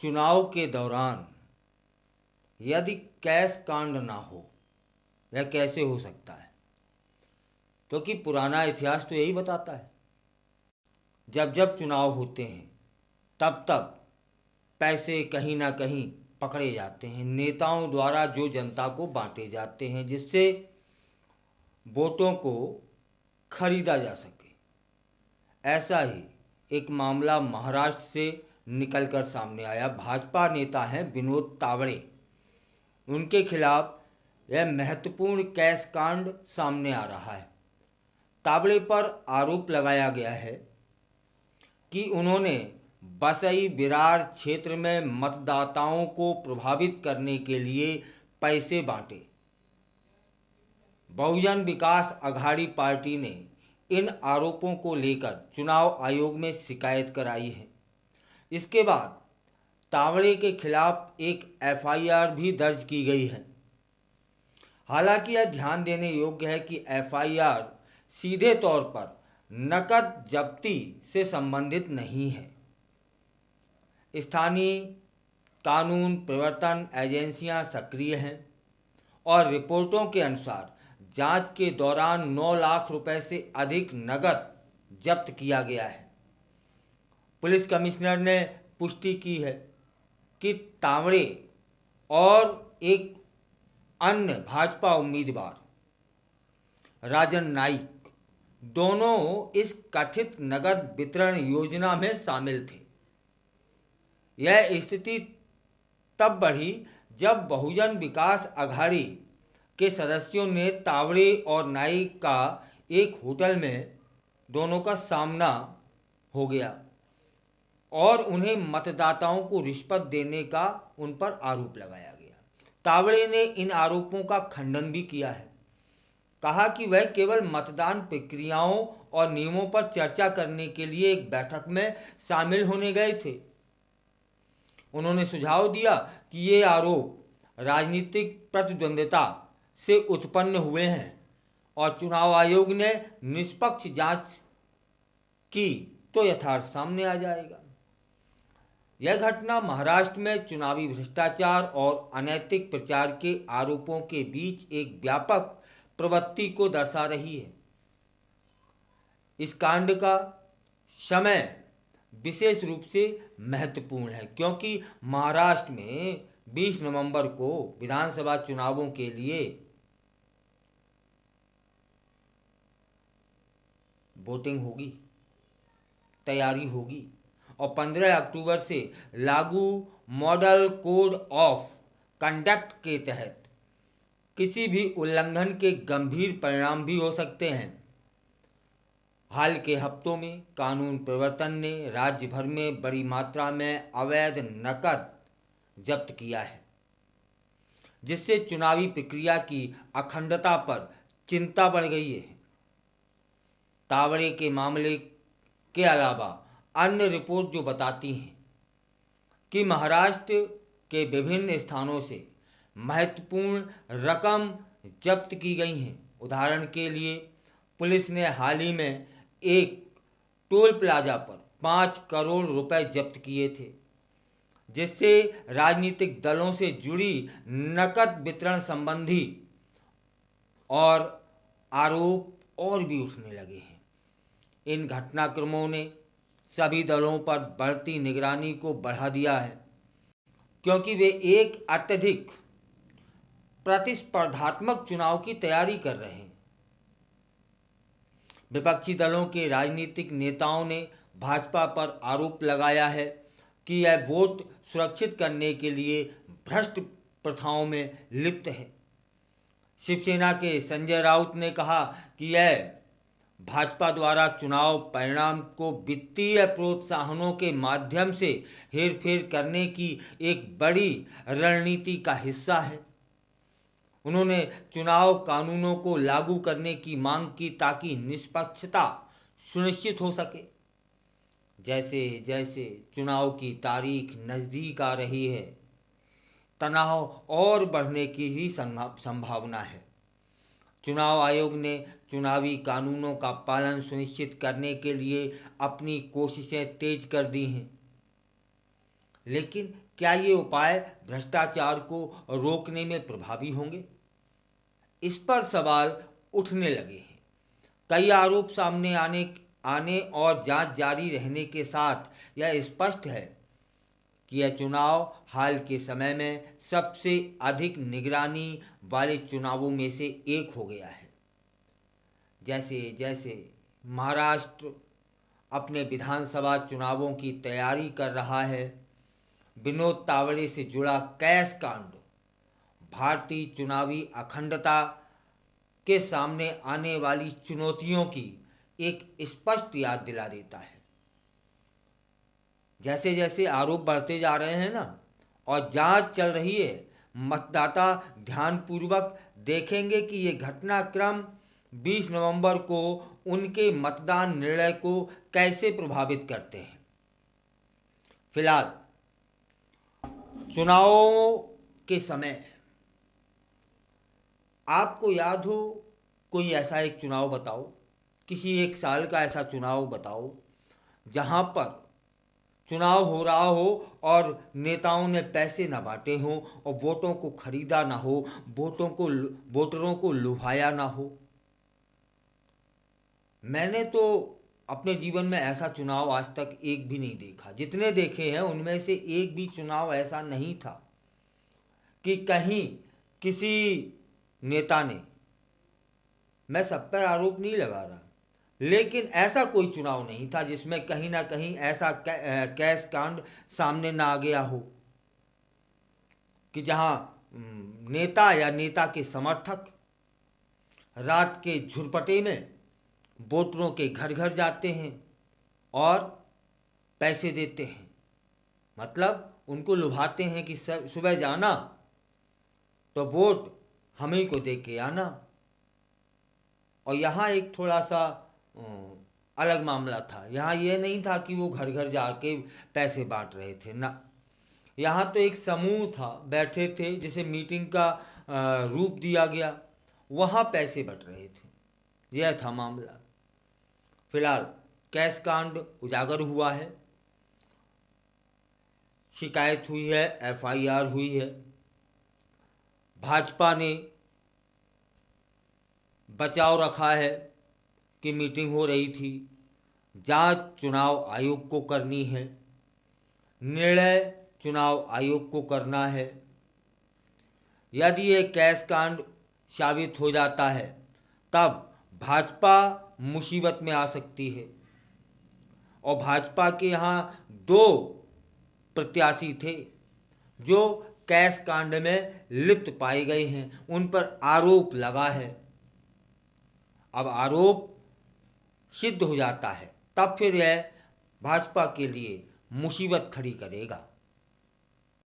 चुनाव के दौरान यदि कैश कांड ना हो, यह कैसे हो सकता है? क्योंकि पुराना इतिहास तो यही बताता है, जब जब चुनाव होते हैं तब तब पैसे कहीं ना कहीं पकड़े जाते हैं, नेताओं द्वारा जो जनता को बांटे जाते हैं, जिससे वोटों को खरीदा जा सके। ऐसा ही एक मामला महाराष्ट्र से निकलकर सामने आया। भाजपा नेता हैं विनोद तावड़े, उनके खिलाफ यह महत्वपूर्ण कैश कांड सामने आ रहा है। तावड़े पर आरोप लगाया गया है कि उन्होंने बसई विरार क्षेत्र में मतदाताओं को प्रभावित करने के लिए पैसे बांटे। बहुजन विकास अघाड़ी पार्टी ने इन आरोपों को लेकर चुनाव आयोग में शिकायत कराई है। इसके बाद तावड़े के खिलाफ एक एफआईआर भी दर्ज की गई है। हालांकि यह ध्यान देने योग्य है कि एफआईआर सीधे तौर पर नकद जब्ती से संबंधित नहीं है। स्थानीय कानून प्रवर्तन एजेंसियां सक्रिय हैं और रिपोर्टों के अनुसार जांच के दौरान 9 लाख रुपए से अधिक नकद जब्त किया गया है। पुलिस कमिश्नर ने पुष्टि की है कि तावड़े और एक अन्य भाजपा उम्मीदवार राजन नाइक दोनों इस कथित नकद वितरण योजना में शामिल थे। यह स्थिति तब बढ़ी जब बहुजन विकास अघाड़ी के सदस्यों ने तावड़े और नाइक का एक होटल में दोनों का सामना हो गया और उन्हें मतदाताओं को रिश्वत देने का उन पर आरोप लगाया गया। तावड़े ने इन आरोपों का खंडन भी किया है, कहा कि वह केवल मतदान प्रक्रियाओं और नियमों पर चर्चा करने के लिए एक बैठक में शामिल होने गए थे। उन्होंने सुझाव दिया कि ये आरोप राजनीतिक प्रतिद्वंद्विता से उत्पन्न हुए हैं और चुनाव आयोग ने निष्पक्ष जांच की तो यथार्थ सामने आ जाएगा। यह घटना महाराष्ट्र में चुनावी भ्रष्टाचार और अनैतिक प्रचार के आरोपों के बीच एक व्यापक प्रवृत्ति को दर्शा रही है। इस कांड का समय विशेष रूप से महत्वपूर्ण है क्योंकि महाराष्ट्र में 20 नवंबर को विधानसभा चुनावों के लिए वोटिंग होगी, तैयारी होगी और 15 अक्टूबर से लागू मॉडल कोड ऑफ कंडक्ट के तहत किसी भी उल्लंघन के गंभीर परिणाम भी हो सकते हैं। हाल के हफ्तों में कानून प्रवर्तन ने राज्य भर में बड़ी मात्रा में अवैध नकद जब्त किया है, जिससे चुनावी प्रक्रिया की अखंडता पर चिंता बढ़ गई है। तावड़े के मामले के अलावा अन्य रिपोर्ट जो बताती हैं कि महाराष्ट्र के विभिन्न स्थानों से महत्वपूर्ण रकम जब्त की गई हैं। उदाहरण के लिए पुलिस ने हाल ही में एक टोल प्लाजा पर 5 करोड़ रुपए जब्त किए थे, जिससे राजनीतिक दलों से जुड़ी नकद वितरण संबंधी और आरोप और भी उठने लगे हैं। इन घटनाक्रमों ने सभी दलों पर बढ़ती निगरानी को बढ़ा दिया है क्योंकि वे एक अत्यधिक प्रतिस्पर्धात्मक चुनाव की तैयारी कर रहे हैं। विपक्षी दलों के राजनीतिक नेताओं ने भाजपा पर आरोप लगाया है कि यह वोट सुरक्षित करने के लिए भ्रष्ट प्रथाओं में लिप्त है। शिवसेना के संजय राउत ने कहा कि यह भाजपा द्वारा चुनाव परिणाम को वित्तीय प्रोत्साहनों के माध्यम से हेरफेर करने की एक बड़ी रणनीति का हिस्सा है। उन्होंने चुनाव कानूनों को लागू करने की मांग की ताकि निष्पक्षता सुनिश्चित हो सके। जैसे जैसे चुनाव की तारीख नज़दीक आ रही है, तनाव और बढ़ने की ही संभावना है। चुनाव आयोग ने चुनावी कानूनों का पालन सुनिश्चित करने के लिए अपनी कोशिशें तेज कर दी हैं। लेकिन क्या ये उपाय भ्रष्टाचार को रोकने में प्रभावी होंगे? इस पर सवाल उठने लगे हैं। कई आरोप सामने आने आने और जांच जारी रहने के साथ यह स्पष्ट है कि यह चुनाव हाल के समय में सबसे अधिक निगरानी वाले चुनावों में से एक हो गया है। जैसे जैसे महाराष्ट्र अपने विधानसभा चुनावों की तैयारी कर रहा है, विनोद तावड़े से जुड़ा कैश कांड भारतीय चुनावी अखंडता के सामने आने वाली चुनौतियों की एक स्पष्ट याद दिला देता है। जैसे जैसे आरोप बढ़ते जा रहे हैं ना और जांच चल रही है, मतदाता ध्यानपूर्वक देखेंगे कि ये घटनाक्रम 20 नवंबर को उनके मतदान निर्णय को कैसे प्रभावित करते हैं। फिलहाल चुनावों के समय आपको याद हो कोई ऐसा एक चुनाव बताओ, किसी एक साल का ऐसा चुनाव बताओ जहां पर चुनाव हो रहा हो और नेताओं ने पैसे ना बांटे हों और वोटों को खरीदा ना हो, वोटरों को लुभाया ना हो। मैंने तो अपने जीवन में ऐसा चुनाव आज तक एक भी नहीं देखा। जितने देखे हैं उनमें से एक भी चुनाव ऐसा नहीं था कि कहीं किसी नेता ने, मैं सब पर आरोप नहीं लगा रहा, लेकिन ऐसा कोई चुनाव नहीं था जिसमें कहीं ना कहीं ऐसा कैश कांड सामने ना आ गया हो कि जहां नेता या नेता के समर्थक रात के झुरपटे में वोटरों के घर घर जाते हैं और पैसे देते हैं। मतलब उनको लुभाते हैं कि सुबह जाना तो वोट हम ही को दे के आना। और यहाँ एक थोड़ा सा अलग मामला था। यहाँ ये नहीं था कि वो घर घर जाके पैसे बांट रहे थे ना, यहाँ तो एक समूह था, बैठे थे, जिसे मीटिंग का रूप दिया गया, वहाँ पैसे बट रहे थे। यह था मामला। फिलहाल कैश कांड उजागर हुआ है, शिकायत हुई है, एफआईआर हुई है। भाजपा ने बचाव रखा है कि मीटिंग हो रही थी, जांच चुनाव आयोग को करनी है, निर्णय चुनाव आयोग को करना है। यदि ये कैश कांड साबित हो जाता है तब भाजपा मुसीबत में आ सकती है। और भाजपा के यहाँ 2 प्रत्याशी थे जो कैश कांड में लिप्त पाए गए हैं, उन पर आरोप लगा है। अब आरोप सिद्ध हो जाता है तब फिर यह भाजपा के लिए मुसीबत खड़ी करेगा।